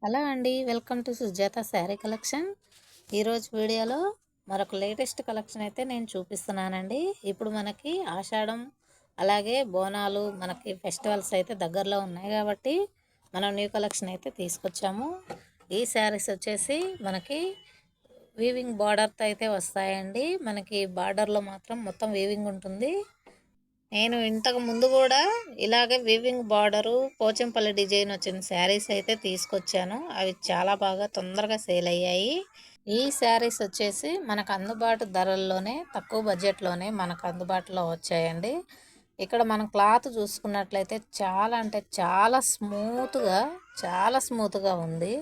Hello అండి, welcome to Sujatha sari collection. ఈరోజు వీడియోలో మరొక లేటెస్ట్ కలెక్షన్ అయితే నేను చూపిస్తున్నానండి. ఇప్పుడు మనకి ఆషాఢం అలాగే బోనాలు మనకి ఫెస్టివల్స్ అయితే దగ్గరలో ఉన్నాయి కాబట్టి మనం న్యూ కలెక్షన్ అయితే తీసుకొచ్చాము. ఈ శారీస్ వచ్చేసి మనకి వీవింగ్ బార్డర్తో అయితే వస్తాయండి. మనకి బార్డర్లో మాత్రం మొత్తం వీవింగ్ ఉంటుంది. నేను ఇంతకు ముందు కూడా ఇలాగే వీవింగ్ బార్డరు పోచంపల్లి డిజైన్ వచ్చిన శారీస్ అయితే తీసుకొచ్చాను. అవి చాలా బాగా తొందరగా సేల్ అయ్యాయి. ఈ శారీస్ వచ్చేసి మనకు అందుబాటు ధరల్లోనే తక్కువ బడ్జెట్లోనే మనకు అందుబాటులో వచ్చాయండి. ఇక్కడ మనం క్లాత్ చూసుకున్నట్లయితే చాలా అంటే చాలా స్మూత్గా ఉంది.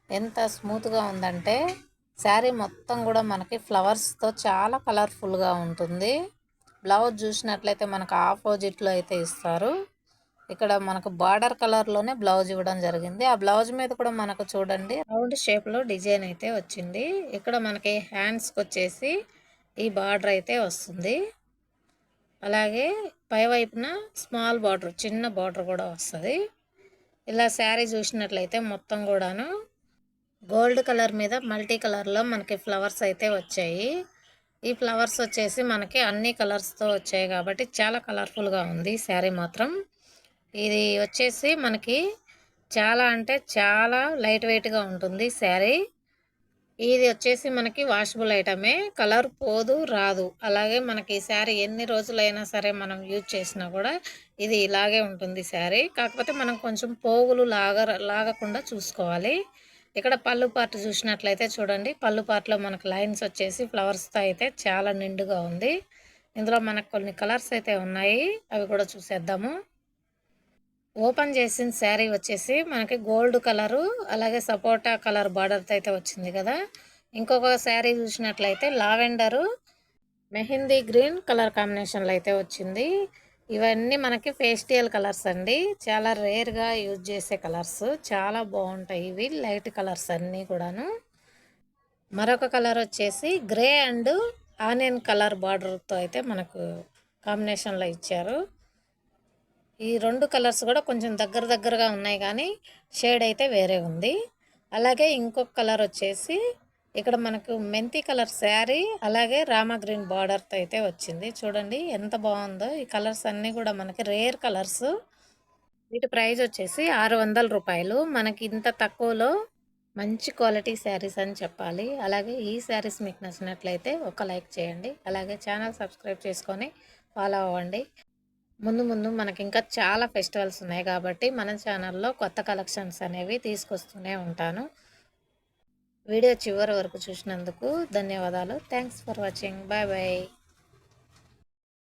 ఎంత స్మూత్గా ఉందంటే శారీ మొత్తం కూడా మనకి ఫ్లవర్స్తో చాలా కలర్ఫుల్గా ఉంటుంది. బ్లౌజ్ చూసినట్లయితే మనకు ఆపోజిట్లో అయితే ఇస్తారు. ఇక్కడ మనకు బార్డర్ కలర్లోనే బ్లౌజ్ ఇవ్వడం జరిగింది. ఆ బ్లౌజ్ మీద కూడా మనకు చూడండి రౌండ్ షేప్లో డిజైన్ అయితే వచ్చింది. ఇక్కడ మనకి హ్యాండ్స్కి వచ్చేసి ఈ బార్డర్ అయితే వస్తుంది. అలాగే పై వైపున స్మాల్ బార్డర్, చిన్న బార్డర్ కూడా వస్తుంది. ఇలా శారీ చూసినట్లయితే మొత్తం కూడాను గోల్డ్ కలర్ మీద మల్టీ కలర్లో మనకి ఫ్లవర్స్ అయితే వచ్చాయి. ఈ ఫ్లవర్స్ వచ్చేసి మనకి అన్ని కలర్స్తో వచ్చాయి కాబట్టి చాలా కలర్ఫుల్గా ఉంది శారీ మాత్రం. ఇది వచ్చేసి మనకి చాలా అంటే చాలా లైట్ వెయిట్గా ఉంటుంది శారీ. ఇది వచ్చేసి మనకి వాషబుల్ ఐటమే, కలర్ పోదు రాదు. అలాగే మనకి శారీ ఎన్ని రోజులైనా సరే మనం యూజ్ చేసినా కూడా ఇది ఇలాగే ఉంటుంది శారీ. కాకపోతే మనం కొంచెం పోగులు లాగకుండా చూసుకోవాలి. ఇక్కడ పళ్ళు పార్ట్ చూసినట్లయితే చూడండి, పళ్ళు పార్ట్లో మనకు లైన్స్ వచ్చేసి ఫ్లవర్స్తో అయితే చాలా నిండుగా ఉంది. ఇందులో మనకు కొన్ని కలర్స్ అయితే ఉన్నాయి, అవి కూడా చూసేద్దాము. ఓపెన్ చేసిన శారీ వచ్చేసి మనకి గోల్డ్ కలరు అలాగే సపోటా కలర్ బార్డర్తో అయితే వచ్చింది కదా. ఇంకొక శారీ చూసినట్లయితే లావెండరు మెహందీ గ్రీన్ కలర్ కాంబినేషన్లో అయితే వచ్చింది. ఇవన్నీ మనకి ఫేస్టియల్ కలర్స్ అండి, చాలా రేర్గా యూజ్ చేసే కలర్స్, చాలా బాగుంటాయి ఇవి లైట్ కలర్స్ అన్నీ కూడాను. మరొక కలర్ వచ్చేసి గ్రే అండ్ ఆనియన్ కలర్ బార్డర్తో అయితే మనకు కాంబినేషన్లో ఇచ్చారు. ఈ రెండు కలర్స్ కూడా కొంచెం దగ్గరగా ఉన్నాయి కానీ షేడ్ అయితే వేరే ఉంది. అలాగే ఇంకొక కలర్ వచ్చేసి ఇక్కడ మనకు మెంతి కలర్ శారీ అలాగే రామా గ్రీన్ బార్డర్తో అయితే వచ్చింది. చూడండి ఎంత బాగుందో. ఈ కలర్స్ అన్నీ కూడా మనకి రేర్ కలర్స్. వీటి ప్రైస్ వచ్చేసి 600 రూపాయలు. మనకి ఇంత తక్కువలో మంచి క్వాలిటీ శారీస్ అని చెప్పాలి. అలాగే ఈ శారీస్ మీకు నచ్చినట్లయితే ఒక లైక్ చేయండి. అలాగే ఛానల్ సబ్స్క్రైబ్ చేసుకొని ఫాలో అవ్వండి. ముందు మనకి ఇంకా చాలా ఫెస్టివల్స్ ఉన్నాయి కాబట్టి మన ఛానల్లో కొత్త కలెక్షన్స్ అనేవి తీసుకొస్తూనే ఉంటాను. వీడియో చివరి వరకు చూసినందుకు ధన్యవాదాలు. Thanks for watching. Bye bye.